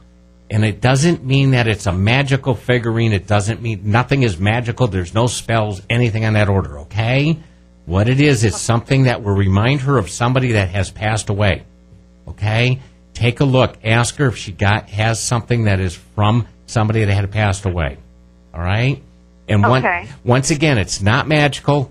And it doesn't mean that it's a magical figurine. It doesn't mean nothing is magical. There's no spells, anything on that order, okay? What it is something that will remind her of somebody that has passed away, okay? Take a look. Ask her if she has something that is from somebody that had passed away, all right? And once again, it's not magical.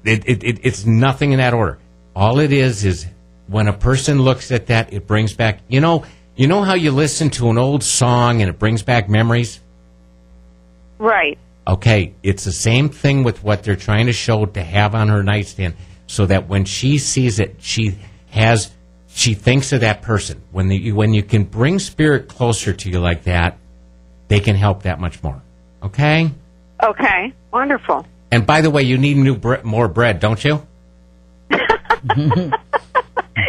It's nothing in that order. All it is when a person looks at that, it brings back, you know how you listen to an old song and it brings back memories?
Right.
Okay, it's the same thing with what they're trying to show to have on her nightstand, so that when she sees it, she thinks of that person. When you can bring spirit closer to you like that, they can help that much more. Okay?
Okay. Wonderful.
And by the way, you need more bread, don't you?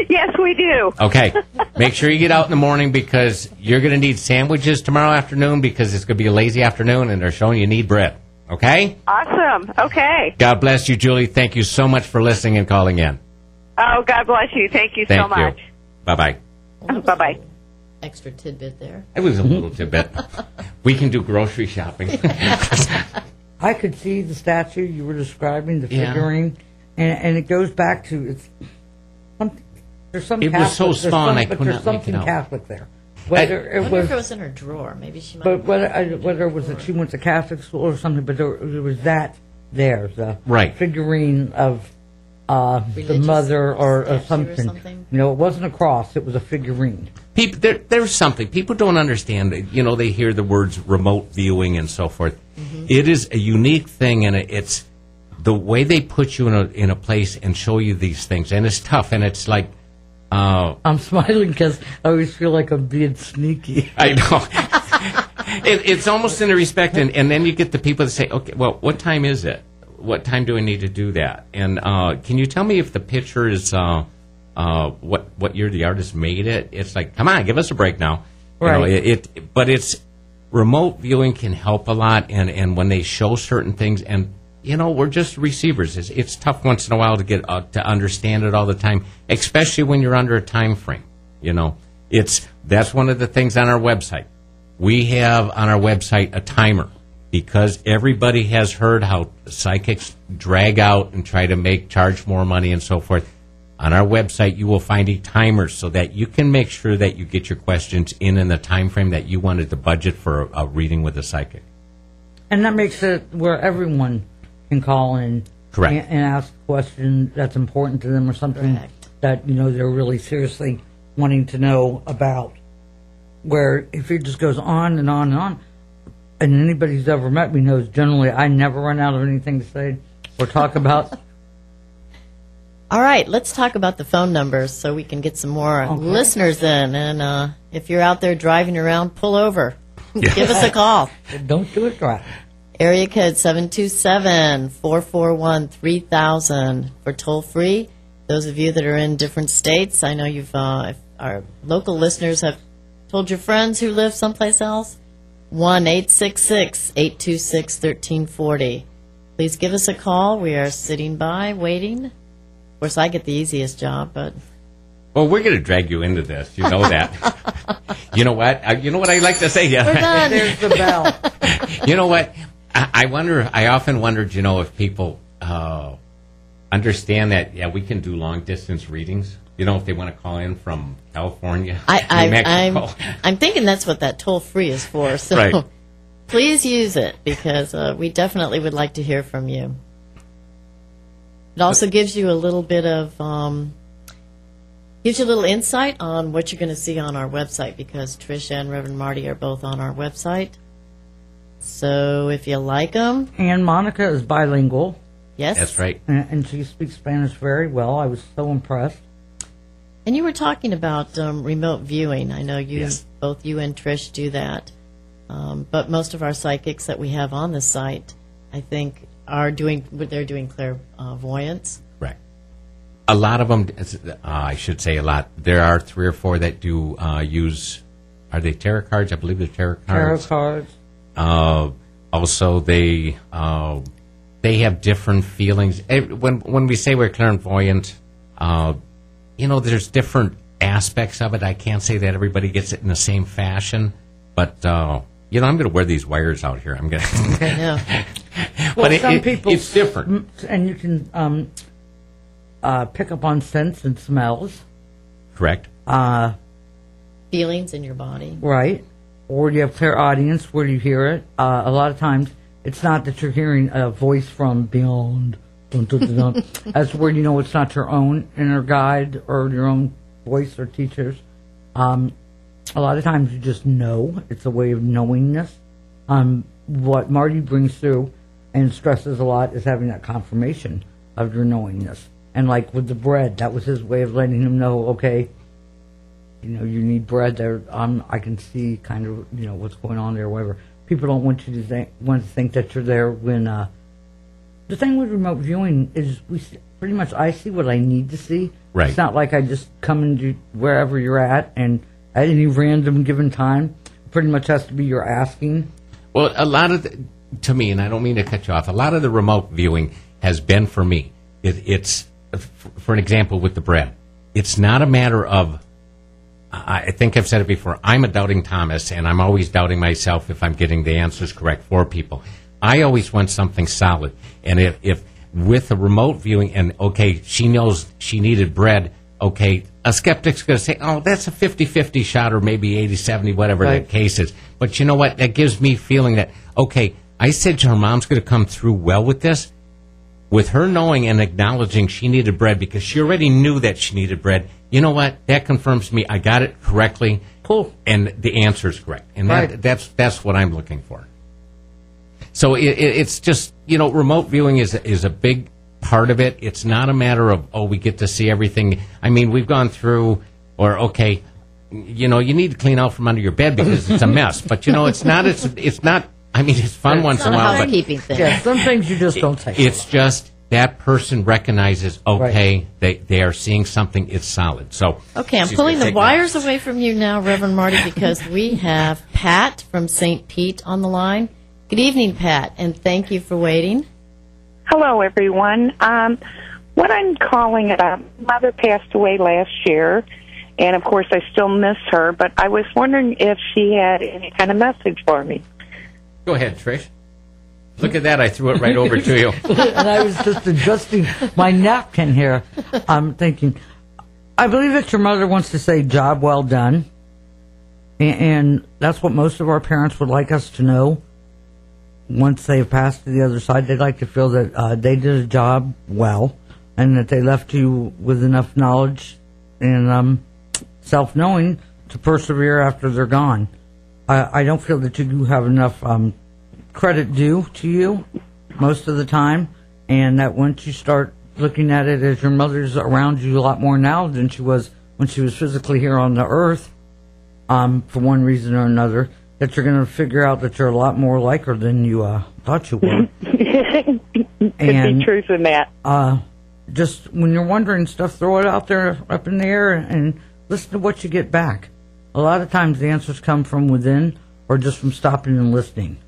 Yes, we do.
Okay. Make sure you get out in the morning, because you're going to need sandwiches tomorrow afternoon, because it's going to be a lazy afternoon and they're showing you need bread. Okay?
Awesome. Okay.
God bless you, Julie. Thank you so much for listening and calling in.
Oh, God bless you. Thank you so much.
Bye-bye.
Bye-bye.
Extra tidbit there.
It was a little tidbit. We can do grocery shopping.
I could see the statue you were describing, the
Yeah.
figurine, and it goes back to there's some.
It
Catholic,
was so small, I could
there's
not make it
something
out.
Catholic there.
I wonder if it was in her drawer. Maybe she might.
But whether it was that she went to Catholic school or something, but there was that there, the
Right.
figurine of the mother or something. You know, it wasn't a cross; it was a figurine.
There's something. People don't understand. You know, they hear the words remote viewing and so forth.
Mm-hmm.
It is a unique thing, and it's the way they put you in a place and show you these things. And it's tough, and it's like...
I'm smiling because I always feel like I'm being sneaky.
I know. It's almost in a respect, and then you get the people that say, okay, well, what time is it? What time do I need to do that? And can you tell me if the picture is... what year the artist made it? It's like, come on, give us a break now.
Right.
You know, but it's remote viewing can help a lot, and when they show certain things, and you know, we're just receivers. It's tough once in a while to get to understand it all the time, especially when you're under a time frame. You know, that's one of the things on our website. We have on our website a timer, because everybody has heard how psychics drag out and try to charge more money and so forth. On our website, you will find a timer so that you can make sure that you get your questions in the time frame that you wanted to budget for a reading with a psychic.
And that makes it where everyone can call in
Correct.
and ask a question that's important to them, or something that, you know, they're really seriously wanting to know about. Where if it just goes on and on and on, and anybody who's ever met me knows generally I never run out of anything to say or talk about.
All right, let's talk about the phone numbers so we can get some more listeners in. And if you're out there driving around, pull over.
Yeah.
Give us a call.
Don't do it right.
Area code 727-441-3000 for toll-free. Those of you that are in different states, I know our local listeners have told your friends who live someplace else. 1-866-826-1340. Please give us a call. We are sitting by, waiting. Of course, I get the easiest job, but...
Well, we're going to drag you into this. You know that. You know what? You know what I like to say?
We're done.
There's the bell.
You know what? I often wondered, you know, if people understand that, yeah, we can do long-distance readings. You know, if they want to call in from California, New Mexico.
I'm thinking that's what that toll-free is for. So
Right.
Please use it, because we definitely would like to hear from you. It also gives you a little bit of... gives you a little insight on what you're going to see on our website, because Trish and Reverend Marty are both on our website. So if you like them...
And Monica is bilingual.
Yes.
That's right.
And she speaks Spanish very well. I was so impressed.
And you were talking about remote viewing. I know both you and Trish do that. But most of our psychics that we have on the site, I think, they're doing clairvoyance.
Right. A lot of them, I should say a lot. There are 3 or 4 that do use, are they tarot cards? I believe they're tarot cards.
Tarot cards.
Also, they have different feelings. When we say we're clairvoyant, you know, there's different aspects of it. I can't say that everybody gets it in the same fashion, but you know, I'm going to wear these wires out here. I'm going to.
I know.
Well,
But
some people,
it's different,
and you can pick up on scents and smells.
correct?
Feelings in your body.
Right. Or you have clairaudience where you hear it. A lot of times, it's not that you're hearing a voice from beyond That's where you know it's not your own inner guide or your own voice or teachers. A lot of times you just know. It's a way of knowingness. What Marty brings through and stresses a lot is having that confirmation of your knowingness. And like with the bread, that was his way of letting him know, okay, you know, you need bread there. I can see kind of, you know, what's going on there, whatever. People don't want you to think that you're there when, the thing with remote viewing is pretty much I see what I need to see.
Right.
It's not like I just come into wherever you're at and at any random given time. It pretty much has to be you're asking.
Well, a lot of, to me, and I don't mean to cut you off, a lot of the remote viewing has been for me. It's, for an example, with the bread. It's not a matter of, I think I've said it before, I'm a doubting Thomas, and I'm always doubting myself if I'm getting the answers correct for people. I always want something solid. And if with a remote viewing, and okay, she knows she needed bread, okay, a skeptic's going to say, oh, that's a 50-50 shot, or maybe 80-70, whatever
Right.
the case is. But you know what? That gives me feeling that, okay, I said her mom's going to come through well with this. With her knowing and acknowledging she needed bread because she already knew that she needed bread, you know what? That confirms to me I got it correctly.
Cool.
And the answer is correct. And
Right.
that's what I'm looking for. So it's just, you know, remote viewing is a big part of it. It's not a matter of, oh, we get to see everything. I mean, we've gone through, or, okay, you know, you need to clean out from under your bed because it's a mess. But, you know, it's not, I mean, it's fun once in a while.
It's not a housekeeping thing.
Yeah, some things you just don't take.
It's just that person recognizes, okay, they are seeing something, it's solid. So
Okay, I'm
she's
pulling
gonna
the
take
wires
notes.
away from you now, Reverend Marty, because we have Pat from St. Pete on the line. Good evening, Pat, and thank you for waiting.
Hello, everyone. What I'm calling about, mother passed away last year, and of course I still miss her, but I was wondering if she had any kind of message for me.
Go ahead, Trish. Look at that. I threw it right over to you.
And I was just adjusting my napkin here. I'm thinking, I believe that your mother wants to say job well done. And that's what most of our parents would like us to know. Once they've passed to the other side, they'd like to feel that they did a job well and that they left you with enough knowledge and self-knowing to persevere after they're gone. I don't feel that you do have enough credit due to you most of the time, and that once you start looking at it as your mother's around you a lot more now than she was when she was physically here on the earth, for one reason or another, that you're going to figure out that you're a lot more like her than you thought you were.
Could be truth in that.
Just when you're wondering stuff, throw it out there up in the air and listen to what you get back. A lot of times the answers come from within or just from stopping and listening.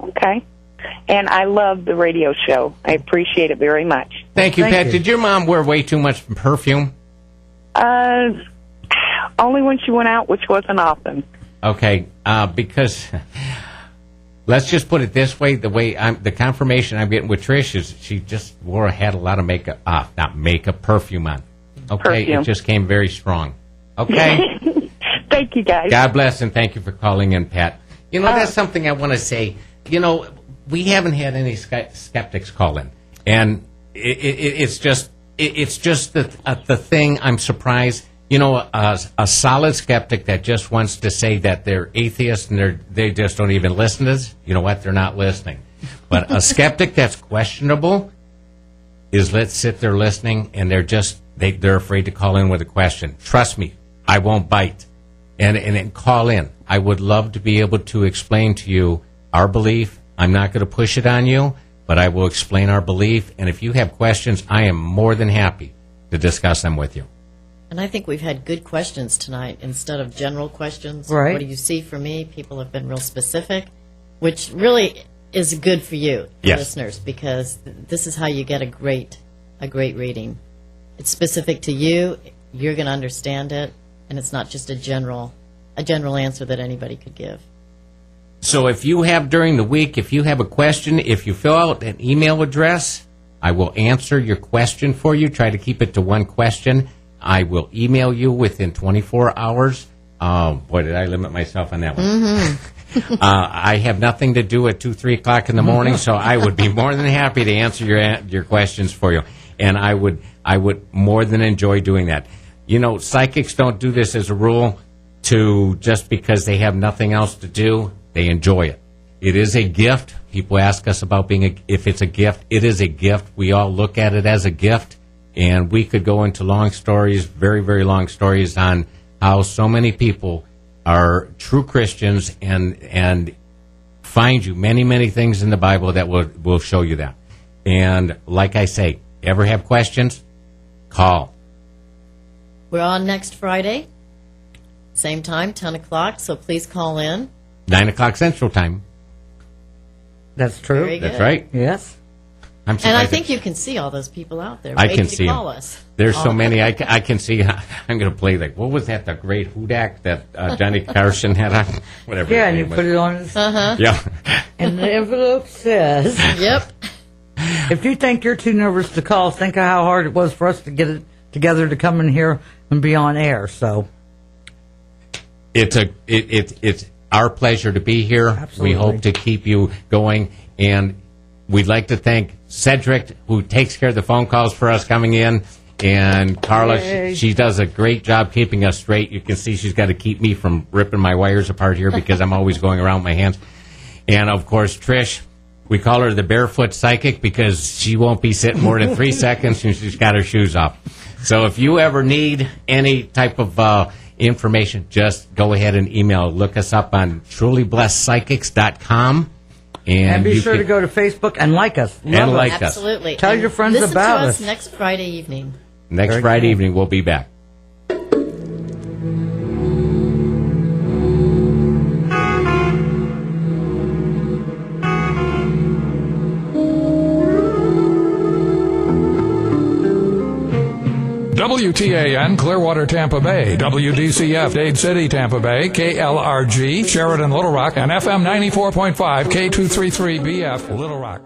Okay. And I love the radio show. I appreciate it very much.
Thank you, Pat. Did your mom wear way too much perfume?
Only when she went out, which wasn't often.
Okay, because let's just put it this way: the confirmation I'm getting with Trish is she just had a lot of makeup, not makeup, perfume on. Okay,
Perfume.
It just came very strong. Okay,
Thank you, guys.
God bless and thank you for calling in, Pat. You know, that's something I want to say. You know, we haven't had any skeptics call in, and it's just the thing. I'm surprised. You know, a solid skeptic that just wants to say that they're atheists and they just don't even listen to us, you know what, they're not listening. But a skeptic that's questionable is let's sit there listening, and they're afraid to call in with a question. Trust me, I won't bite. And call in. I would love to be able to explain to you our belief. I'm not going to push it on you, but I will explain our belief. And if you have questions, I am more than happy to discuss them with you.
And I think we've had good questions tonight instead of general questions.
Right.
What do you see for me? People have been real specific, which really is good for you,
Yes.
listeners, because this is how you get a great reading. It's specific to you. You're going to understand it, and it's not just a general answer that anybody could give.
So if you have during the week, if you have a question, if you fill out an email address, I will answer your question for you. Try to keep it to one question. I will email you within 24 hours. Boy, did I limit myself on that one.
Mm-hmm.
I have nothing to do at 2, 3 o'clock in the morning, so I would be more than happy to answer your questions for you. And I would more than enjoy doing that. You know, psychics don't do this as a rule to just because they have nothing else to do. They enjoy it. It is a gift. People ask us about if it's a gift. It is a gift. We all look at it as a gift. And we could go into long stories, very, very long stories on how so many people are true Christians and find you many, many things in the Bible that will show you that. And like I say, ever have questions? Call.
We're on next Friday, same time, 10 o'clock, so please call in.
9 o'clock Central Time.
That's true.
Very good.
That's right.
Yes.
And I think you can see all those people out there
I
waiting
can see
to call
them.
us.
There's so many. I can see. I'm going to play what was that? The great Hudak that Johnny Carson had on? Whatever.
Yeah, and you put it on his...
Yeah.
And the envelope says...
Yep.
If you think you're too nervous to call, think of how hard it was for us to get it together to come in here and be on air. So
it's our pleasure to be here.
Absolutely.
We hope to keep you going, and we'd like to thank Cedric, who takes care of the phone calls for us coming in, and Carla. She does a great job keeping us straight. You can see she's got to keep me from ripping my wires apart here because I'm always going around with my hands. And of course, Trish. We call her the barefoot psychic because she won't be sitting more than 3 seconds and she's got her shoes off. So if you ever need any type of information, just go ahead and email. Look us up on trulyblessedpsychics.com.
And be sure to go to Facebook and like us.
And like us.
Absolutely.
Tell your friends about us.
Listen to us next Friday evening.
Next Friday evening, we'll be back.
WTAN Clearwater, Tampa Bay, WDCF Dade City, Tampa Bay, KLRG Sheridan, Little Rock, and FM 94.5 K233BF Little Rock.